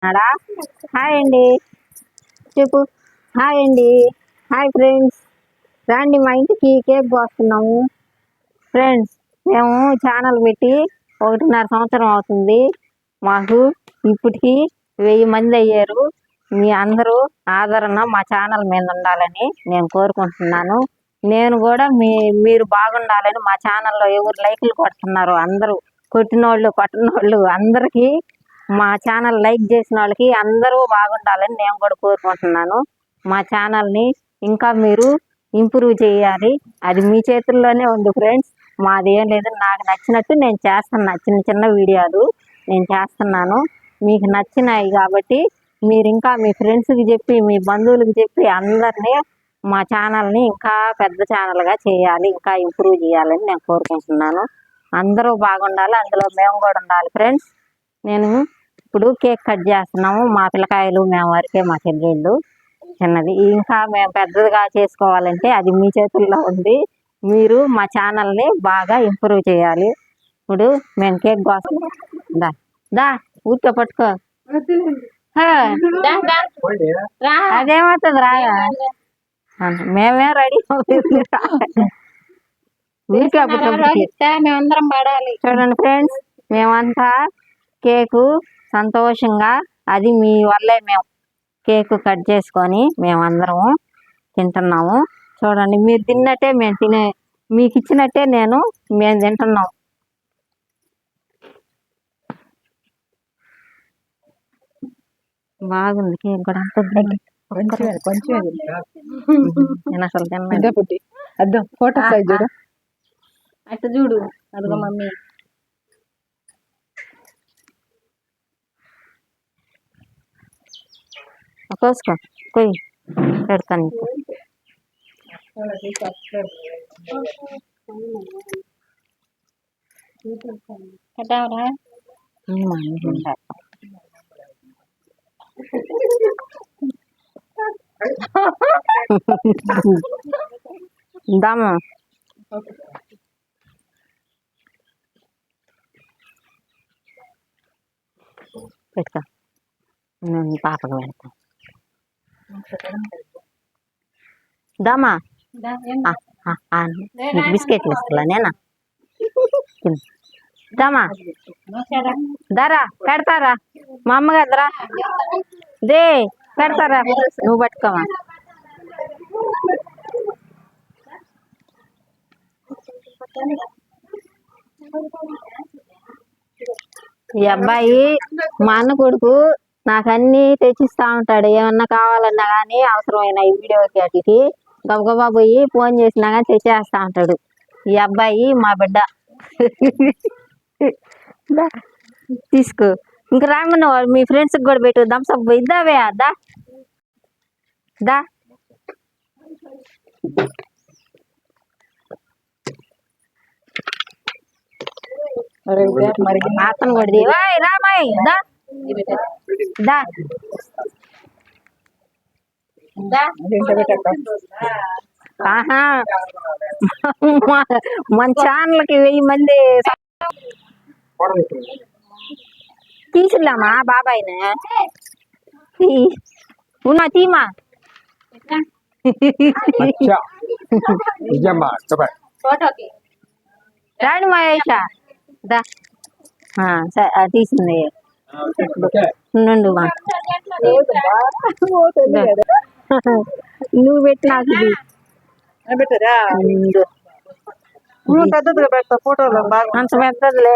అడా హాయ్ అండి చెప్పు. హాయ్ అండి. హాయ్ ఫ్రెండ్స్, రండి మా ఇంటికి కేక్ కోస్తున్నాము. ఫ్రెండ్స్, మేము ఛానల్ పెట్టి 1.5 సంవత్సరం అవుతుంది. మాకు ఇప్పటికి 1000 మంది అయ్యారు. మీ అందరూ ఆదరణ మా ఛానల్ మీద ఉండాలని నేను కోరుకుంటున్నాను. నేను కూడా మీరు బాగుండాలని మా ఛానల్లో ఎవరు లైకులు కొడుతున్నారు అందరూ కొట్టినోళ్ళు కొట్టనోళ్ళు అందరికీ మా ఛానల్ లైక్ చేసిన వాళ్ళకి అందరూ బాగుండాలని నేను కూడా కోరుకుంటున్నాను. మా ఛానల్ని ఇంకా మీరు ఇంప్రూవ్ చేయాలి. అది మీ చేతుల్లోనే ఉంది ఫ్రెండ్స్. మాది ఏం లేదు, నాకు నచ్చినట్టు నేను చేస్తున్నా. చిన్న చిన్న వీడియోలు నేను చేస్తున్నాను, మీకు నచ్చినాయి కాబట్టి మీరు ఇంకా మీ ఫ్రెండ్స్కి చెప్పి మీ బంధువులకి చెప్పి అందరినీ మా ఛానల్ని ఇంకా పెద్ద ఛానల్గా చేయాలి, ఇంకా ఇంప్రూవ్ చేయాలని నేను కోరుకుంటున్నాను. అందరూ బాగుండాలి, అందులో మేము కూడా ఉండాలి. ఫ్రెండ్స్, నేను ఇప్పుడు కేక్ కట్ చేస్తున్నాము. మా పిల్లకాయలు మేము వరకే, మా చెల్లెళ్ళు చిన్నది. ఇంకా మేము పెద్దదిగా చేసుకోవాలంటే అది మీ చేతుల్లో ఉంది. మీరు మా ఛానల్ని బాగా ఇంప్రూవ్ చేయాలి. ఇప్పుడు మేము కేక్ కోసం దా దా ఊరికే పట్టుకో. అదేమవుతుంది రాగా, మేమే రెడీ అవుతుంది ఊరికే మేమందరం పడాలి. చూడండి ఫ్రెండ్స్, మేమంతా కేకు సంతోషంగా, అది మీ వల్లే మేము కేకు కట్ చేసుకొని మేమందరము తింటున్నాము. చూడండి, మీరు తిన్నట్టే మేము మీకు ఇచ్చినట్టే మేము తింటున్నాం. బాగుంది కేక్ కూడా. నేను అసలు తిన్నా. ఫోటో సైజ్ చూడు, అటు చూడు, అదిగో మమ్మీ. కోసుకో, కొయ్యి పెడతాను. దామా పెడతా, నేను పాపకు పెడతా. దామా బిస్కెట్లు ఇస్తా నేనా, దామా దరా పెడతారా మా అమ్మగారా, దే పెడతారా, నువ్వు పట్టుకోమా. ఈ అబ్బాయి మా అన్న కొడుకు నాకు అన్నీ తెచ్చిస్తా ఉంటాడు. ఏమన్నా కావాలన్నా కానీ అవసరమైన ఈ వీడియోకి వాటికి గబగబా పోయి ఫోన్ చేసినా కానీ తెచ్చేస్తా ఉంటాడు. ఈ అబ్బాయి మా బిడ్డ. తీసుకో, ఇంక రామన్న మీ ఫ్రెండ్స్కి కూడా పెట్టు. థమ్స్అప్ ఇద్దావే, దా దా. అతను కొడిది రామాయ్, దా దా. ఆహా, మన ఛానల్కి 1000 మంది తీసులామా బాబాయ్ని ఉన్నా తీమా. రాణి మహేష దా తీసింది నుండు. నువ్వు పెట్టి నాకు పెద్దదిగా పెడతా ఫోటోలో. అంత పెద్దదిలే.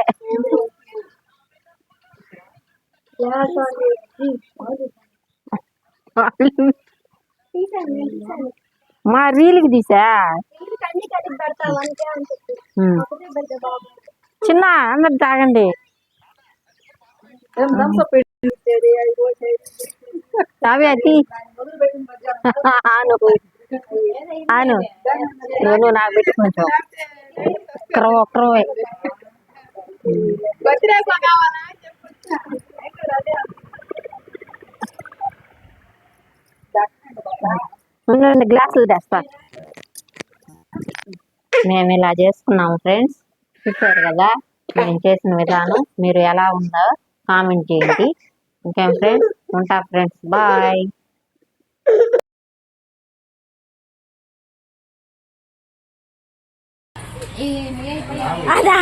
మా రీల్కి తీసా చిన్న అందరు తాగండి. అవి అది అను నువ్వు నాకు పెట్టి కొంచెం ఒక్కరోవే. గ్లాసులు తెస్తా. మేము ఇలా చేసుకున్నాము ఫ్రెండ్స్. చూసారు కదా మేము చేసిన విధానం. మీరు ఎలా ఉందో కామెంట్ చేయండి. ఇంకేం ఫ్రెండ్స్, ఉంటా ఫ్రెండ్స్, బాయ్. అదా